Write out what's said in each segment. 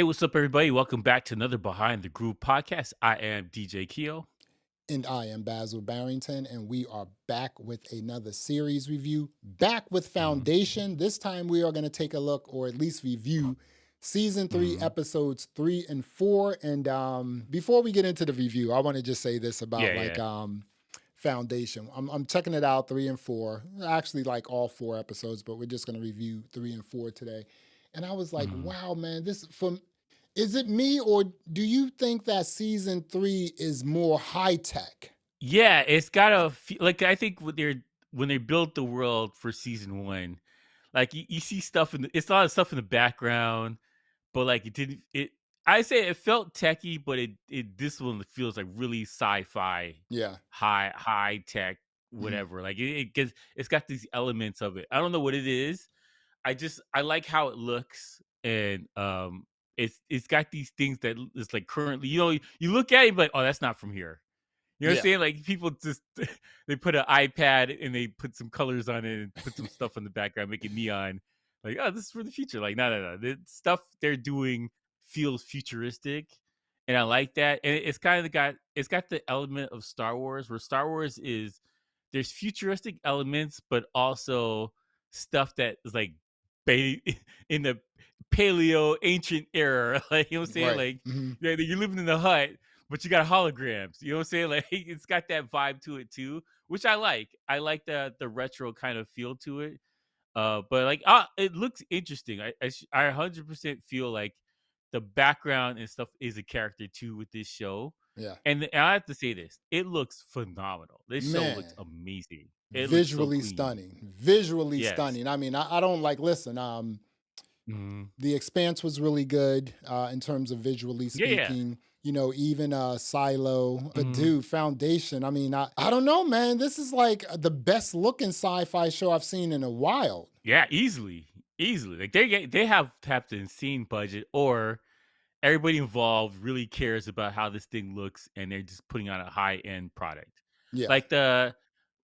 Hey, what's up, everybody? Welcome back to another Behind the Groove podcast. I am DJ Keo. And I am Basil Barrington, and we are back with another series review. Back with Mhm, Foundation. This time we are going to take a look, or at least review, season three, mhm. episodes 3 and 4. And before we get into the review, I want to just say this about Yeah, yeah. Foundation. I'm checking it out 3 and 4. Actually, like all 4 episodes, but we're just going to review 3 and 4 today. And I was like, Mhm. wow, man, this from is it me, or do you think that season 3 is more high tech? Yeah, it's got a like I think when they built the world for season one, like you see stuff it's a lot of stuff in the background, but like it didn't it. I say it felt techy, but it this one feels like really sci-fi, Yeah. high tech, Mhm. whatever. Like it gets it's got these elements of it. I don't know what it is. I like how it looks, and it's got these things that is like currently, you look at it like, oh, that's not from here. You know what I'm Yeah. saying? Like people just they put an iPad and they put some colors on it and put some stuff in the background, make it neon. Like, oh, this is for the future. Like, no. The stuff they're doing feels futuristic, and I like that. And it's kind of it's got the element of Star Wars, where Star Wars is there's futuristic elements, but also stuff that is like ba- in the paleo ancient era. Like, you know what I'm saying? Right. Like, Mhm. yeah, you're living in the hut, but you got holograms. You know what I'm saying? Like it's got that vibe to it too, which I like. I like the retro kind of feel to it. But like it looks interesting. I 100% feel like the background and stuff is a character too with this show. Yeah. And I have to say this, it looks phenomenal. This show looks Man, amazing. It looks so visually clean. stunning. Visually Yes. stunning. I mean, I don't like listen, Mhm. The Expanse was really good in terms of visually Yeah, yeah. speaking. Even Silo, Mhm. dude, Foundation. I mean, I don't know, man. This is like the best looking sci-fi show I've seen in a while. Yeah, easily. Like they have tapped an insane budget, or everybody involved really cares about how this thing looks, and they're just putting out a high end product. Yeah. Like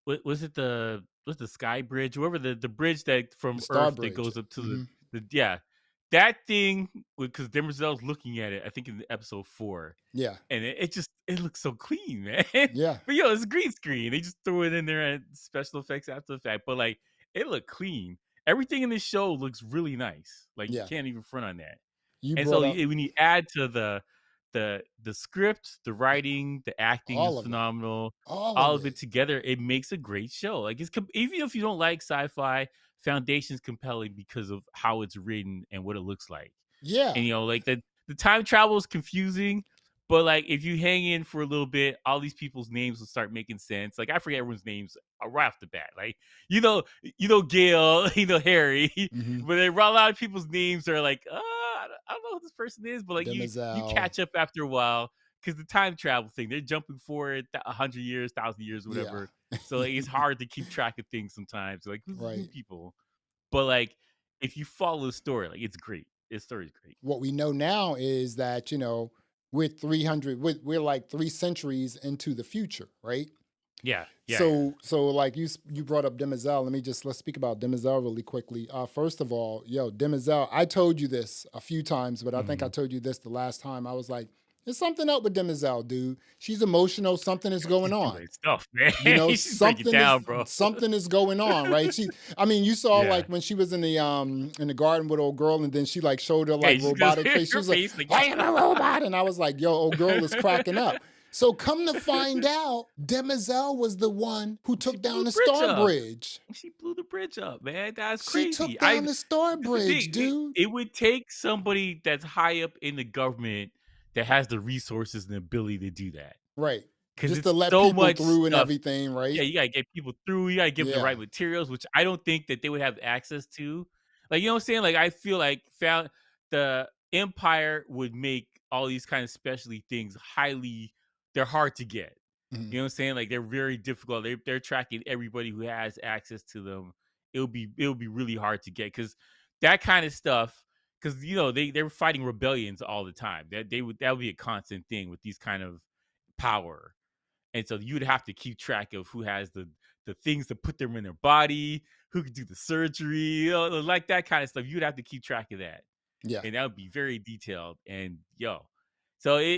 was it the Sky Bridge, whoever the bridge that The from Star Earth that Bridge. goes up to Hmm. the yeah, that thing, because Demerzel's looking at it, I think in episode 4, Yeah. and it looks so clean, man. Yeah. But it's a green screen. They just threw it in there at special effects after the fact, but like it looked clean. Everything in this show looks really nice. Like you Yeah. can't even front on that. You And so brought up when you add to the script, the writing, the acting is all of it. phenomenal. All All of of it it. together, it makes a great show. Like even if you don't like sci-fi, Foundation's compelling because of how it's written and what it looks like. Yeah. And like the time travel is confusing, but like if you hang in for a little bit, all these people's names will start making sense. Like I forget everyone's names right off the bat. Like Gail, Harry, Hmm. but a lot of people's names are like, I don't know who this person is, but like you Demerzel. catch up after a while because the time travel thing, they're jumping forward 100 years, 1,000 years, Yeah. whatever. So like, it's hard to keep track of things sometimes. Like who's these new Right. people? But like if you follow the story, like it's great. Its story is great. What we know now is that, we're 300, we're like 3 centuries into the future, right? Yeah. So like you brought up Demerzel. Let's speak about Demerzel really quickly. First of all, Demerzel, I told you this a few times, but I think I Mhm. told you this the last time. I was like, there's something up with Demerzel, dude. She's emotional. Something is Yo, going she's on. doing stuff, man. She's breaking down, bro. Something is going on, right? I mean, you saw Yeah. like when she was in the garden with old girl, and then she like showed her Yeah, like she goes robotic face. She her was like, face like I am a robot. And I was like, yo, old girl is cracking up. So come to find out, Demerzel was the one who she took blew down the the bridge Star up. Bridge. She blew the bridge up, man. That's She took crazy. down the Star That's the Bridge, thing. It dude. it would take somebody that's high up in the government that has the resources and the ability to do that. Right. Because Just to it's let so people much through and stuff. everything, Yeah, right? you gotta get people through, you gotta give them the Yeah. right materials, which I don't think that they would have access to. Like, you know what I'm saying? Like, I feel like found the Empire would make all these kind of specialty things they're hard to get. Mhm. You know what I'm saying? Like, they're very difficult. They're tracking everybody who has access to them. It'll be really hard to get because that kind of stuff. Because they're fighting rebellions all the time. That would be a constant thing with these kind of power, and so you'd have to keep track of who has the things to put them in their body, who could do the surgery, like that kind of stuff. You'd have to keep track of that. Yeah, and that would be very detailed. And so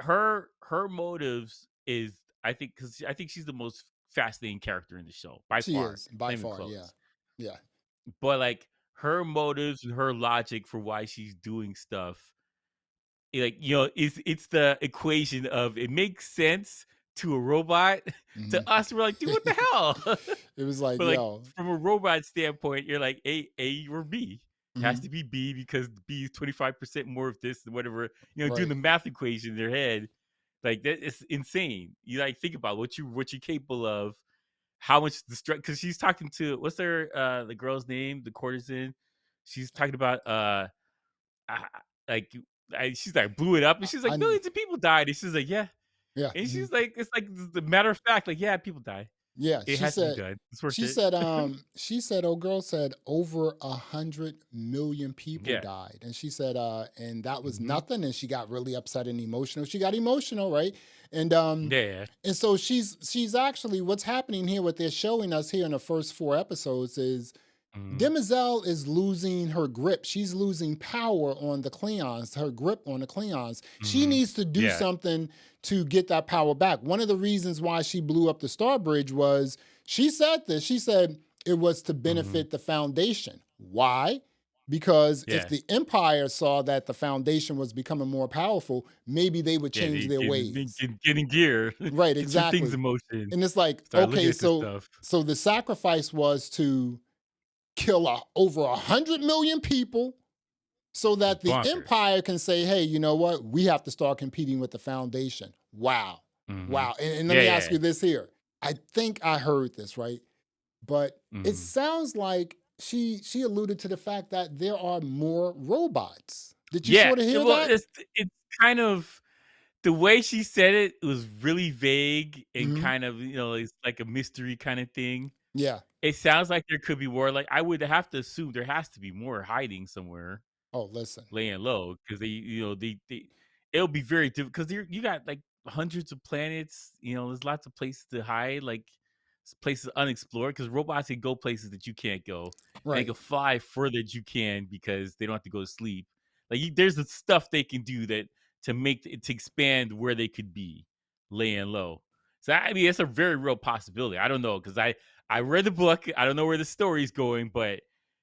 her motives is, I think, because I think she's the most fascinating character in the show by she far, is by not even far. Yeah, close. yeah. But like her motives and her logic for why she's doing stuff, like it's the equation of it makes sense to a robot. To Hmm. us, we're like, dude, what the hell? It was like, But like yo. from a robot standpoint, you're like A or B. It has Hmm. to be B because B is 25% more of this and whatever. Doing Right. the math equation in their head, like that is insane. You like think about what you're capable of, how much distract, because she's talking to, what's her the girl's name, the courtesan. She's talking about I, like she's like blew it up, and she's like I millions of people died, and she's like, yeah, Yeah. and Mhm. she's like, it's like the matter of fact, like, yeah, people die. Yeah, It has to be done. It's worth it. she said, old girl said over 100 million people Yeah. died. And she said, and that was Hmm. nothing. And she got really upset and emotional. She got emotional, right? And Yeah. and so she's actually, what's happening here, what they're showing us here in the first 4 episodes is Mhm. Demerzel is losing her grip. She's losing power on the Cleons, her grip on the Cleons. She Mhm. needs to do Yeah. something to get that power back. One of the reasons why she blew up the Star Bridge was, she said this. She said it was to Mhm. benefit the Foundation. Why? Because if Yeah. the Empire saw that the Foundation was becoming more powerful, maybe they would Yeah, change they their get ways. in gear. Right, Get your things exactly. in motion. And it's like, Start looking okay, at this so stuff. the sacrifice was to kill over 100 million people so It's that the bonkers. empire can say, hey, you know what? We have to start competing with the foundation. Wow. Mhm. Wow. And let Yeah, me ask yeah. you this here. I think I heard this, right? But it Mhm. sounds like she alluded to the fact that there are more robots. Did you Yeah. sort of hear Well, that? it's kind of the way she said it was really vague and Hmm. kind of, it's like a mystery kind of thing. Yeah. It sounds like there could be more. Like, I would have to assume there has to be more hiding somewhere, Oh, listen. laying low, because they it'll be very difficult, because you got like hundreds of planets. There's lots of places to hide, like places unexplored, because robots can go places that you can't go, and they Right. can fly further than you can because they don't have to go to sleep. Like, there's the stuff they can do that to make it to expand where they could be, laying low. So I mean, it's a very real possibility. I don't know, because I read the book. I don't know where the story's going, but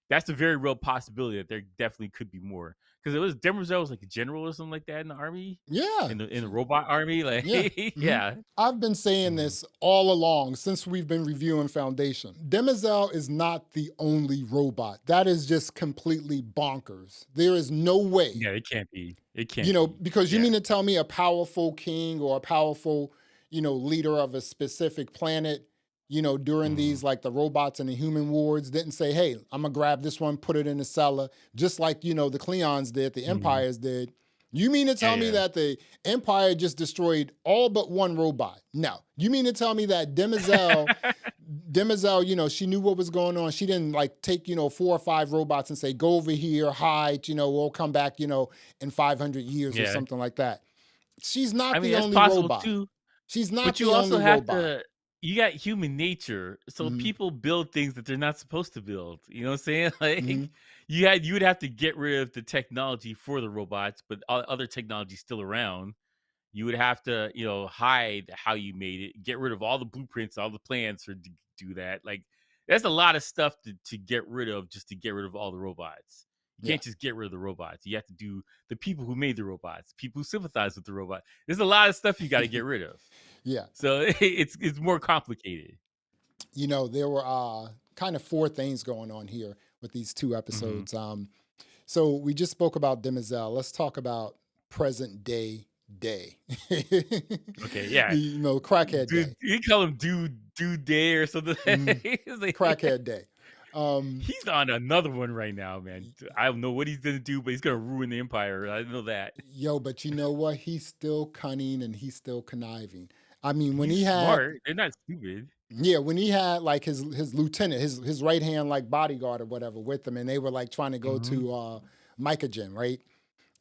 that's a very real possibility that there definitely could be more. Because it was Demerzel was like a general or something like that in the army, Yeah. in the robot army. Like, Yeah. Mhm. yeah. I've been saying Mhm. this all along since we've been reviewing Foundation. Demerzel is not the only robot. That is just completely bonkers. There is no way, Yeah, it can't be. It can't be. because you Yeah. mean to tell me a powerful king or a powerful, leader of a specific planet, during Mhm. these, like the robots and the human wards, didn't say, hey, I'm gonna grab this one, put it in the cellar, just like, the Cleons did, the Mhm. Empires did. You mean to Yeah, tell me yeah. that the Empire just destroyed all but one robot? No. You mean to tell me that Demerzel, she knew what was going on. She didn't like take, 4 or 5 robots and say, go over here, hide, we'll come back, in 500 years or Yeah. something like that. She's not I mean, the that's only possible robot. too, She's but not you the also only have robot. to you got human nature, so Hmm. people build things that they're not supposed to build. You know what I'm saying? Hmm. Like, you would have to get rid of the technology for the robots, but other technology's still around. You would have to, hide how you made it, get rid of all the blueprints, all the plans for to do that. Like, there's a lot of stuff to get rid of, just to get rid of all the robots. You Yeah. can't just get rid of the robots. You have to do the people who made the robots, people who sympathize with the robot. There's a lot of stuff you got to get rid of. Yeah. So it's more complicated. There were kind of 4 things going on here with these 2 Hmm. episodes. So we just spoke about Demerzel. Let's talk about present day. Okay, yeah. Crackhead Dude, day. you call him dude day or something. Mhm. It's like, Crackhead day. Um, he's on another one right now, man. I don't know what he's gonna do, but he's gonna ruin the empire. I know that. but you know what? He's still cunning and he's still conniving. I mean, when He's he had smart. They're not stupid. yeah, when he had like his lieutenant, his right hand like bodyguard or whatever with him, and they were like trying to go Mhm, to Mycogen, right?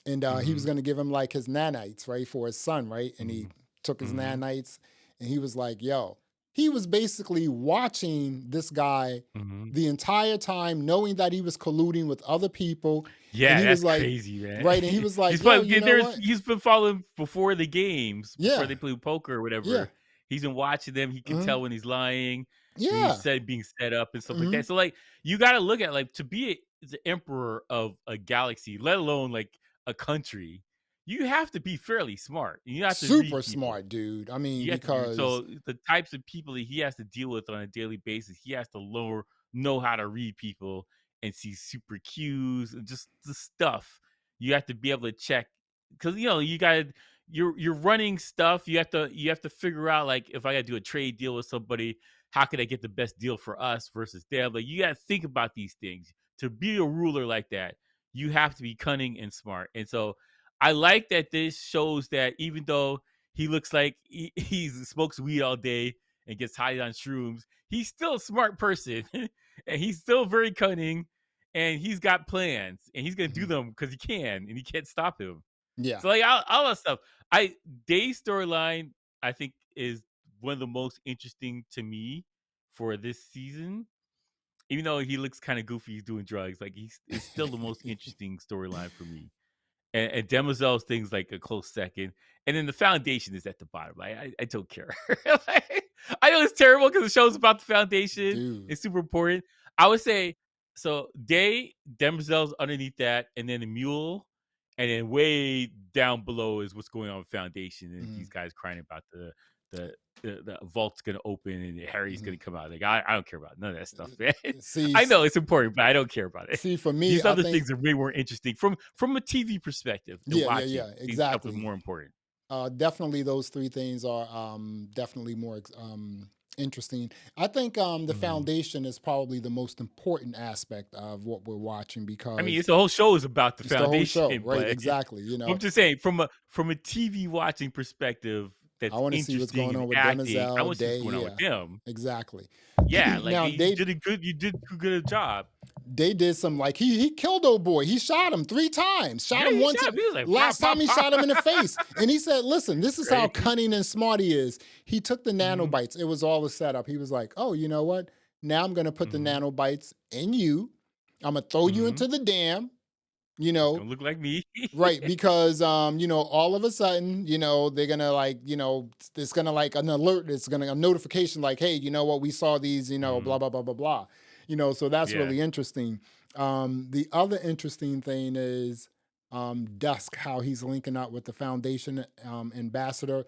And he was mhm, going to give him like his nanites, right, for his son, right? And he mhm, took his mhm. nanites, and he was like, "Yo." he was basically watching this guy Mhm. the entire time, knowing that he was colluding with other people. And Yeah, he that's was like, crazy, man. right. And he was like, He's yo, probably you know there's what? he's been following before the games, before Yeah. they play poker or Yeah. whatever. He's been watching them. He can Mhm. tell when he's lying, when he's Yeah. being set up and stuff like Mhm. that. So, like, you gotta look at, like, to be the emperor of a galaxy, let alone, like, a country, you have to be fairly smart. You have to read Super people. smart, dude. I mean, You have to be because so the types of people that he has to deal with on a daily basis, he has to know how to read people and see super cues and just the stuff. You have to be able to check because you got you're running stuff. You have to figure out like if I got to do a trade deal with somebody, how can I get the best deal for us versus them? Like you got to think about these things to be a ruler like that. You have to be cunning and smart. And so I like that this shows that even though he looks like he smokes weed all day and gets high on shrooms. He's still a smart person, and he's still very cunning, and he's got plans, and he's gonna do mhm. them because he can, and he can't stop him. Yeah. So like all that stuff. I Day's storyline, I think, is one of the most interesting to me for this season. Even though he looks kind of goofy, he's doing drugs. Like it's still the most interesting storyline for me. And Demerzel's thing's like a close second, and then the foundation is at the bottom. I don't care. Like, I know it's terrible because the show's about the foundation. Dude. It's super important. I would say so. Demerzel's underneath that, and then the mule, and then way down below is what's going on with foundation, and these Mhm. guys crying about the the vault's gonna open and Harry's Mhm. gonna come out. Like I don't care about none of that stuff, man. See, I know it's important, but I don't care about it. see, for me, These I other think, things are way more interesting from a TV perspective and yeah, yeah, watching. yeah, These stuff is exactly. more important. Definitely, those three things are definitely more interesting. I think the Mhm. foundation is probably the most important aspect of what we're watching I mean, because it's the whole show is about the it's the whole show, foundation, right? but Exactly. I'm just saying from a TV watching perspective I that's want to see what's interesting going and on with acting, I Demerzel, want to see what's Day. going on with Yeah, them. exactly. Yeah, like Now you did too good a job. they did some like he killed old boy. He shot him 3 times. Shot Yeah, him he once. shot me. He was like Last pop, time pop, he pop. shot him in the face, and he said, "Listen, this is how Crazy. cunning and smart he is." He took the Hmm. nanobites. It was all a setup. He was like, "Oh, you know what? Now I'm gonna put the Hmm. nanobites in you. I'm gonna throw you Hmm. into the dam. You It's know, gonna look like me. right? Because all of a sudden, they're gonna like, it's gonna like an alert. It's gonna a notification like, hey, you know what? We saw these. Blah Hmm. blah blah blah blah. So that's Yeah. really interesting. The other interesting thing is Dusk, how he's linking up with the Foundation ambassador.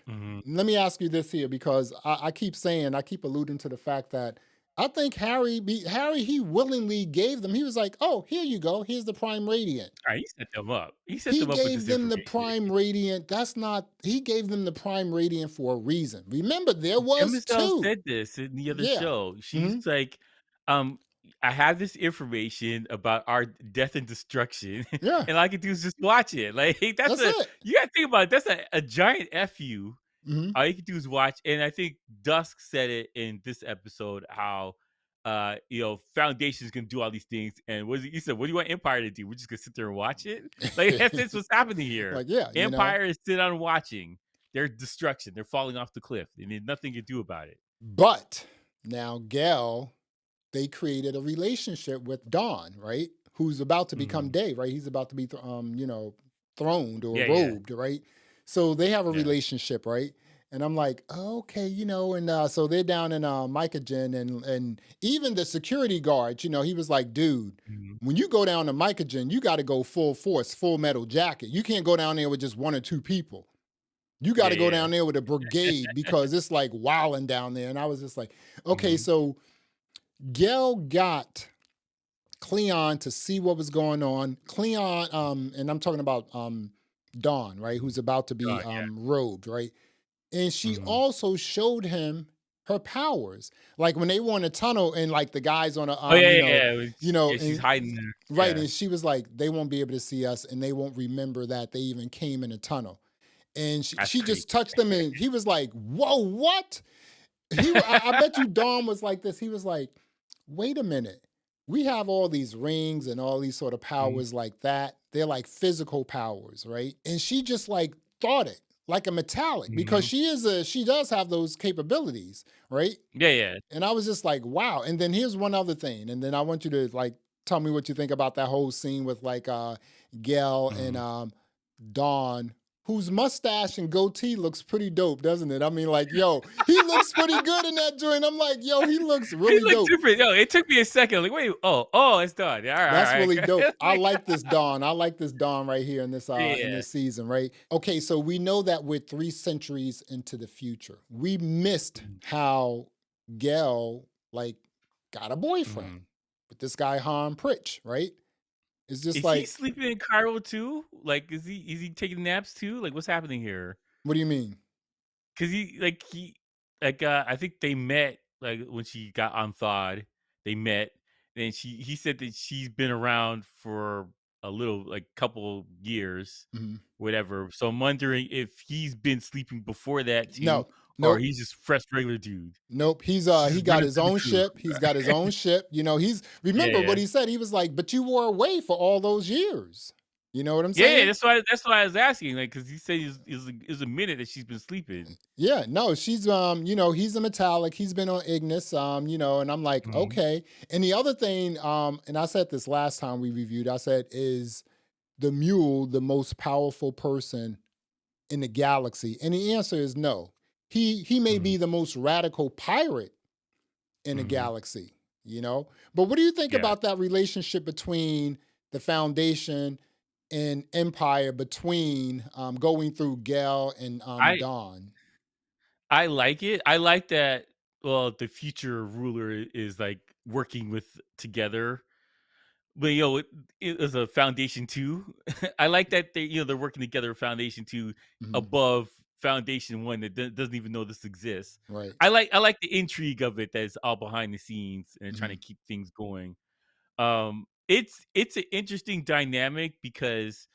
Hmm. Let me ask you this here because I keep saying, I keep alluding to the fact that I think Harry, he willingly gave them. He was like, "Oh, here you go. Here's the Prime Radiant." All right, he set them up. He set He them up with gave this them the information. Prime Radiant. That's not. He gave them the Prime Radiant for a reason. Remember, there was Demerzel two. said this in the other Yeah. show. She's Hmm. like, um, I have this information about our death and destruction, Yeah. and all I can do is just watch it. Like that's That's a it. you gotta think about it. That's a giant fu. Hmm. All you can do is watch. And I think Dusk said it in this episode how Foundation's gonna do all these things. And he said, what do you want Empire to do? We're just gonna sit there and watch it? Like that's what's happening here. Like, yeah, Empire is sit on watching their destruction. They're falling off the cliff. They need nothing to do about it. But now Gel, they created a relationship with Dawn, right? Who's about to become Mhm. Day, right? He's about to be, throned or Yeah, yeah, robed, right? So they have a yeah. relationship, right? And I'm like, okay, and so they're down in Mycogen, and even the security guard, he was like, dude, Mhm. when you go down to Mycogen, you got to go full force, full metal jacket. You can't go down there with just one or two people. You got Yeah, to go yeah. down there with a brigade because it's like wilding down there. And I was just like, okay, Mhm. so Gel got Cleon to see what was going on. Cleon, and I'm talking about Dawn, right, who's about to be God, yeah. robed, right? And she Mhm. also showed him her powers. Like when they were in a tunnel and like the guys on a Oh, yeah, yeah, yeah. Yeah, she's and hiding there. right, Yeah. and she was like, they won't be able to see us and they won't remember that they even came in a tunnel. And she, That's she crazy. just touched them and he was like, whoa, what? I bet you Dom was like this. He was like, wait a minute. We have all these rings and all these sort of Mhm. powers like that. They're like physical powers, right? And she just like thought it. like a metallic because Mhm. she does have those capabilities, right? Yeah, yeah. And I was just like, wow. And then here's one other thing. And then I want you to like tell me what you think about that whole scene with like Gail and Mhm. Dawn, whose mustache and goatee looks pretty dope, doesn't it? I mean, like, yo, he looks pretty good in that joint. I'm like, yo, he looks He really looked dope. different. Yo, it took me a second. Like, wait, oh, it's done. Yeah, That's all really right, all dope. right. I Like, like this Dawn. I like this Dawn right here in yeah. this season, right? Okay, so we know that we're 3 centuries into the future. We missed Mhm. how Gail like got a boyfriend Mhm. with this guy Han Pritch, right? It's just Is he like, sleeping in Cairo too? Like, is he taking naps too? Like, what's happening here? what do you mean? Cause I think they met, like, when she got unthawed, they met, and he said that she's been around for a little, like, couple years, Mhm. whatever, so I'm wondering if he's been sleeping before that too, No, or nope. he's just fresh regular dude. Nope. He Just got running his through the own crew. ship. He's got his own ship. You know, he's Yeah, remember what yeah. he said. He was like, "But you were away for all those years." You know what I'm Yeah, yeah, saying? that's why I was asking, like, cause he said it's a minute that she's been sleeping. Yeah, no, she's he's a metallic. He's been on Ignis, and I'm like, Mhm, okay. And the other thing, and I said this last time we reviewed, I said, is the mule the most powerful person in the galaxy? And the answer is no. He may mhm, be the most radical pirate in the mhm. galaxy, you know? But what do you think Yeah. about that relationship between the Foundation and Empire between going through Gale and I Dawn? I like it. I like that, well, the future ruler is, like, working with together. But, it was a Foundation 2. I like that they're working together Foundation 2 Mhm. above Foundation 1 that doesn't even know this exists. Right. I like the intrigue of it that's all behind the scenes and trying to Mhm. keep things going. It's an interesting dynamic because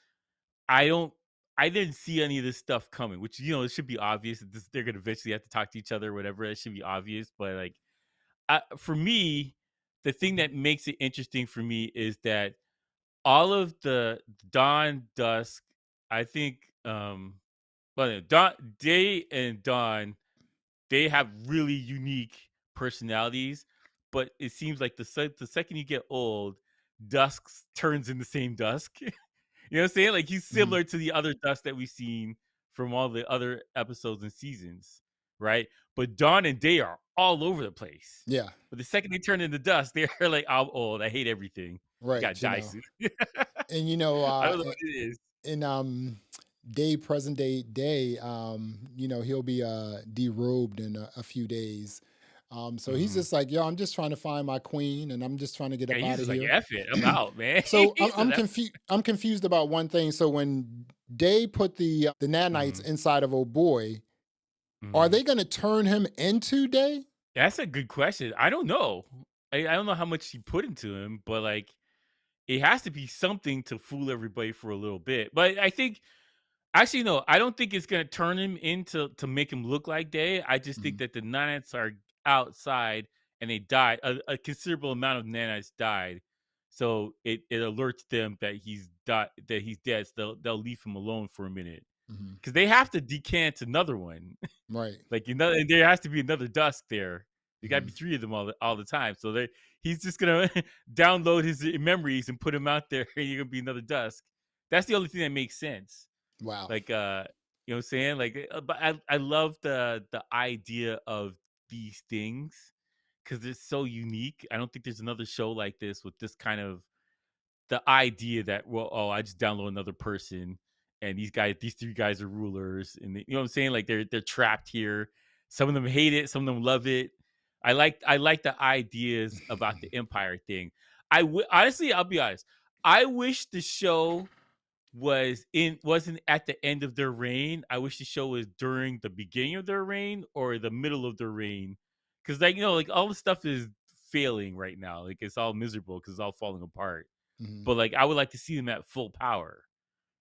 I don't I didn't see any of this stuff coming, which, it should be obvious that they're gonna eventually have to talk to each other or whatever. It should be obvious, but, like, for me, the thing that makes it interesting for me is that all of the Dawn, Dusk, I think, Dawn, Day and Dawn, they have really unique personalities, but it seems like the second you get old, Dusk turns in the same Dusk. You know what I'm saying? Like, he's Mhm. similar to the other Dusk that we've seen from all the other episodes and seasons, right? But Dawn and Day are all over the place. Yeah. But the second they turn into Dusk, they're like, "I'm old. I hate everything. You gotta Right. die soon." And I don't know what it is. in day present day, he'll be derobed in a few days. So he's Mhm. just like, yo, I'm just trying to find my queen, and I'm just trying to get Yeah, up he's out of just like, here. "F it. I'm out, man." So He said, "F it." I'm confused about one thing. So when Day put the nanites Mhm, inside of old boy, are mhm. they going to turn him into Day? That's a good question. I don't know. I don't know how much he put into him, but, like, it has to be something to fool everybody for a little bit. But I think actually, no, I don't think it's gonna turn him into to make him look like Day. I just think Mhm. that the nanites are outside and they died. A considerable amount of nanites died, so it alerts them that he's dead. So they'll leave him alone for a minute Mhm. because they have to decant another one. Right. Like, and there has to be another Dusk there. There got to be Mhm. 3 of them all the time. So he's just gonna download his memories and put him out there, and you're gonna be another Dusk. That's the only thing that makes sense. Wow. Like, you know what I'm saying? Like, but I love the idea of these things because it's so unique. I don't think there's another show like this with this kind of the idea that, well, oh, I just download another person and these 3 guys are rulers, and you know what I'm saying? Like, they're trapped here. Some of them hate it, some of them love it. I like the ideas about the empire thing. Honestly, I'll be honest. I wish the show wasn't at the end of their reign. I wish the show was during the beginning of their reign or the middle of their reign. Cause, like, like, all the stuff is failing right now. Like, it's all miserable because it's all falling apart. Mhm. But, like, I would like to see them at full power.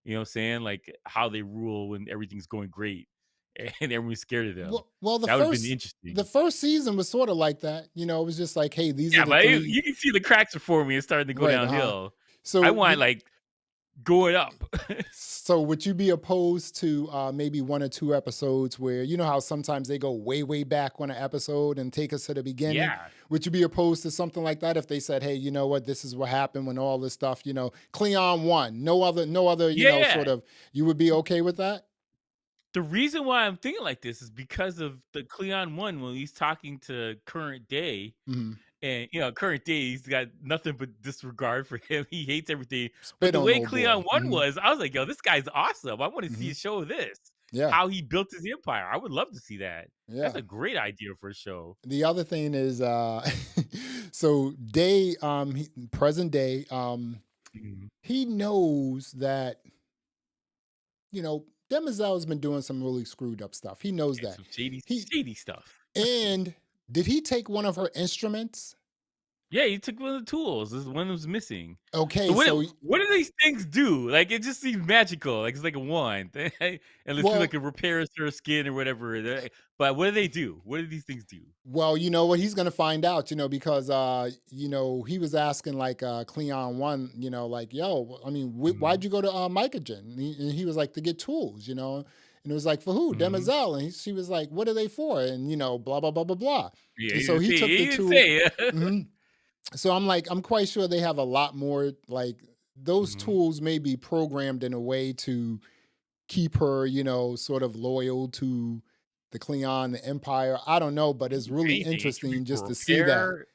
You know what I'm saying? Like, how they rule when everything's going great and everyone's scared of them. Well, That would have been the interesting. first season was sort of like that. It was just like, hey, these are Yeah, the but three. you can see the cracks are forming and starting to go Right. downhill. I So want, like, going up. So would you be opposed to maybe one or two episodes where you know how sometimes they go way way back on an episode and take us to the beginning? Yeah. Would you be opposed to something like that if they said, "Hey, you know what? This is what happened when all this stuff, Cleon won. No other, Yeah. sort of. You would be okay with that?" The reason why I'm thinking like this is because of the Cleon one when he's talking to current day. Mhm. And current day, he's got nothing but disregard for him. He hates everything. But Spit the on way old Cleon boy. one was, I was like, yo, this guy's awesome. I want to see Hmm. a show of this. Yeah, How he built his empire. I would love to see that. That's yeah. a great idea for a show. The other thing is, so day, present day, Mhm. he knows that Demerzel has been doing some really screwed up stuff. He knows And that. some shady, He shady stuff. and did he take one of her instruments? Yeah, he took one of the tools. This one was missing. So Okay, what so what do these things do? Like it just seems magical. Like it's like a wand. And it seems like well, it repairs her skin or whatever. But what do they do? What do these things do? you know what, he's gonna find out, because he was asking like Cleon one, like, yo, I mean, Mhm. why'd you go to Mycogen? And he was like, to get tools, and it was like, for who? Mhm. Demerzel. And she was like, what are they for? And blah blah blah blah blah. Yeah, And he so didn't he say. took the He didn't tool. say. Mhm. So I'm like, I'm quite sure they have a lot more, like, those Mhm. tools may be programmed in a way to keep her, sort of loyal to the Cleon, the Empire. I don't know, but It could it's be for really anything. It could be interesting just for to see that. repair,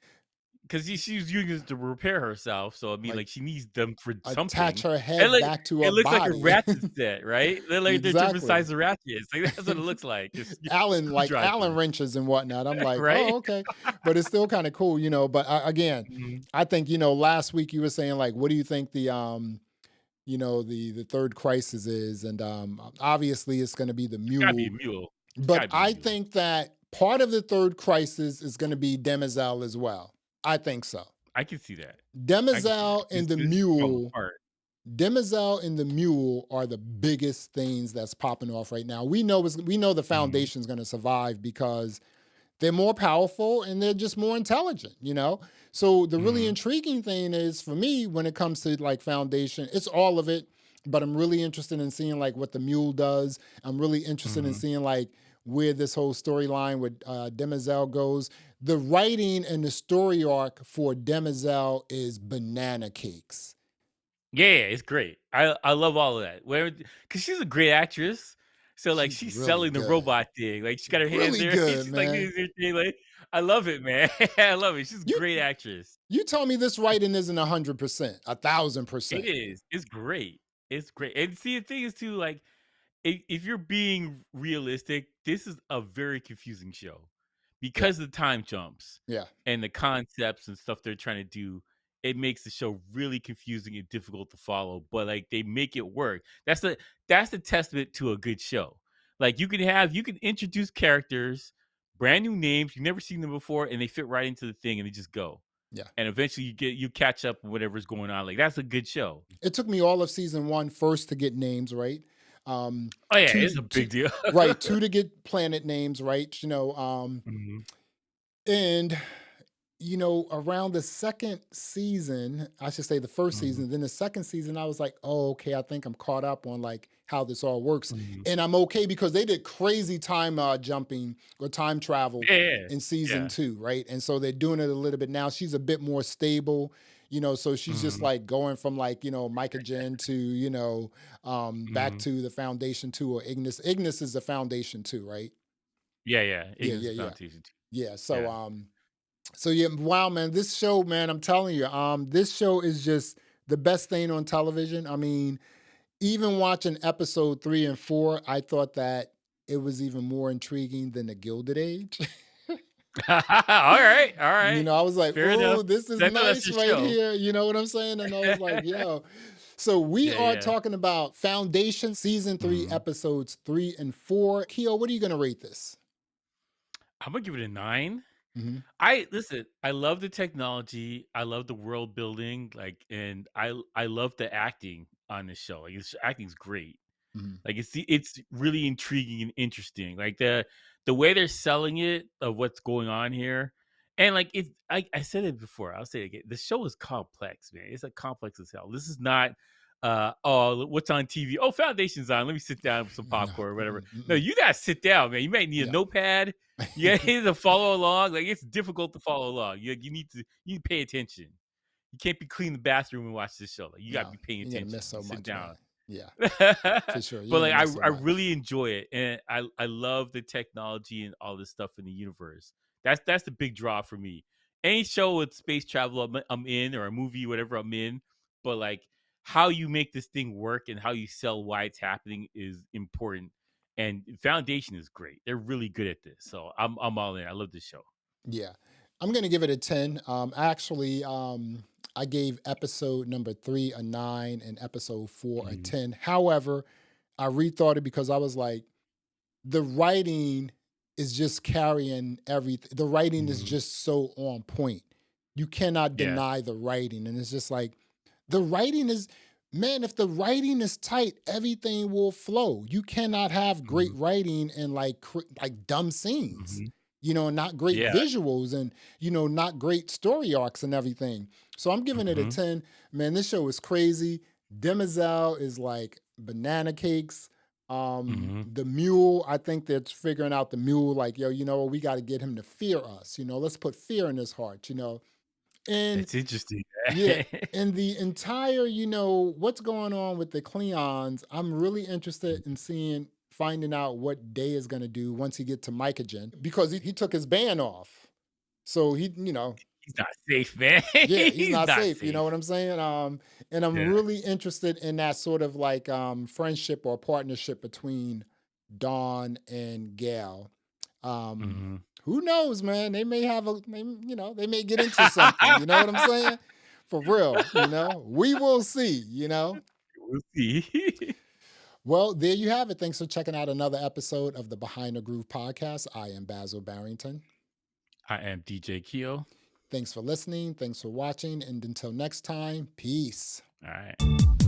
because she was using it to repair herself. So I mean, Like, like she needs them for attach something. her And head like back to her it looks like a body. ratchet set, right? They're different Exactly. sizes of ratchets. Like that's what it looks like. It's Allen, like Allen screwdrivers, wrenches and whatnot. I'm like, right? oh, okay. But it's still kind of cool, But again, Mhm. I think, last week you were saying, like, what do you think the third crisis is? And obviously it's going to be the It's gotta be a mule. mule. It's But gotta be a I mule. think that part of the third crisis is going to be Demerzel as well. I think so. I can see that. I can see that. Demerzel and It's the gonna fall mule. apart. Demerzel and the mule are the biggest things that's popping off right now. We know the Mhm. foundation's going to survive because they're more powerful and they're just more intelligent. So the really Mhm. intriguing thing is for me when it comes to like foundation, it's all of it, but I'm really interested in seeing like what the mule does. I'm really interested in Mhm. seeing like where this whole storyline with Demerzel goes. The writing and the story arc for Demerzel is banana cakes. Yeah, yeah, it's great. I love all of that. Where because she's a great actress. So like She's she's really selling the good. robot thing. Like she's got her hands Really there. good, She's like man. doing her thing. Like I love it, man. I love it. She's a You great actress. you tell me this writing isn't 100%, a thousand It percent. is. It's great. It's great. And see, the thing is too, like if you're being realistic, this is a very confusing show Yeah, because of the time jumps yeah. and the concepts and stuff they're trying to do. It makes the show really confusing and difficult to follow, but like they make it work. That's the testament to a good show. Like you can introduce characters, brand new names, you've never seen them before, and they fit right into the thing and they just go. Yeah. And eventually you catch up with whatever's going on. Like that's a good show. It took me all of season one first to get names right. Oh yeah, Two, it's a two, big deal. right. Two to get planet names right. Mhm, And around the second season, I should say the first mhm, season, then the second season, I was like, oh, okay, I think I'm caught up on like how this all works. mhm. And I'm okay because they did crazy time jumping or time travel Yeah, yeah, in season yeah. two, right? And so they're doing it a little bit now. She's a bit more stable, so she's just Mhm, like going from like, Micah Gen to, back mhm. to the Foundation 2 or Ignis. Ignis is the Foundation 2, right? Yeah, yeah. Yeah, Ignis yeah, yeah. Foundation too. Yeah. Yeah. So yeah, wow, man, this show, man, I'm telling you, this show is just the best thing on television. I mean, even watching episode 3 and 4, I thought that it was even more intriguing than the Gilded Age. Alright, alright. I was like, Fair enough. oh, this is 'Cause I know that's nice your right show. here. You know what I'm saying? And I was like, yo. So we Yeah, are yeah. talking about Foundation season 3, Mhm. episodes 3 and 4. Keo, what are you gonna rate this? I'm gonna give it a 9. Hmm. I listen, I love the technology, I love the world building, like, and I love the acting on this show. Like, this acting's great. Hmm. Like, it's really intriguing and interesting. Like, the way they're selling it of what's going on here, and, like, I said it before, I'll say it again, the show is complex, man. It's, like, complex as hell. This is not oh, what's on TV? Oh, Foundation's on. Let me sit down with some No, popcorn or whatever. No, mm-mm. you gotta sit down, man. You might need a Yeah. notepad. You need to follow along. Like it's difficult to follow along. You need to pay attention. You can't be cleaning the bathroom and watch this show. Like you gotta No, be paying you're gonna attention. miss so You sit much, down. man. Yeah, But for sure. You're like gonna miss so I much. really enjoy it, and I love the technology and all this stuff in the universe. That's the big draw for me. Any show with space travel I'm in, or a movie, whatever I'm in, but like how you make this thing work and how you sell why it's happening is important. And Foundation is great. They're really good at this, so I'm all in. I love this show. Yeah. I'm gonna give it a 10. Actually, I gave episode number 3 a 9 and episode 4 a Mhm. 10. However, I rethought it because I was like, the writing is just carrying everything. The writing is Mhm. just so on point. You cannot Yeah. deny the writing. And it's just like, the writing is, man, if the writing is tight, everything will flow. You cannot have great Mhm. writing and like dumb scenes, Mhm. not great Yeah. visuals and, not great story arcs and everything. So I'm giving it a Mhm. 10. Man, this show is crazy. Demerzel is like banana cakes. Mhm. The mule, I think they're figuring out the mule, like, yo, we got to get him to fear us. Let's put fear in his heart, And It's interesting. yeah, and the entire, what's going on with the Cleons, I'm really interested in finding out what Day is going to do once he get to Mycogen because he took his ban off. So He's not safe, man. yeah, he's He's not not safe. You know safe. what I'm saying? And I'm Yeah. really interested in that sort of like friendship or partnership between Dawn and Gail. Um, Mhm. who knows, man? They may have they may get into something. You know what I'm saying? For real, we will see. We'll see. Well, there you have it. Thanks for checking out another episode of the Behind the Groove podcast. I am Basil Barrington. I am DJ Keo. Thanks for listening. Thanks for watching. And until next time, peace. All right.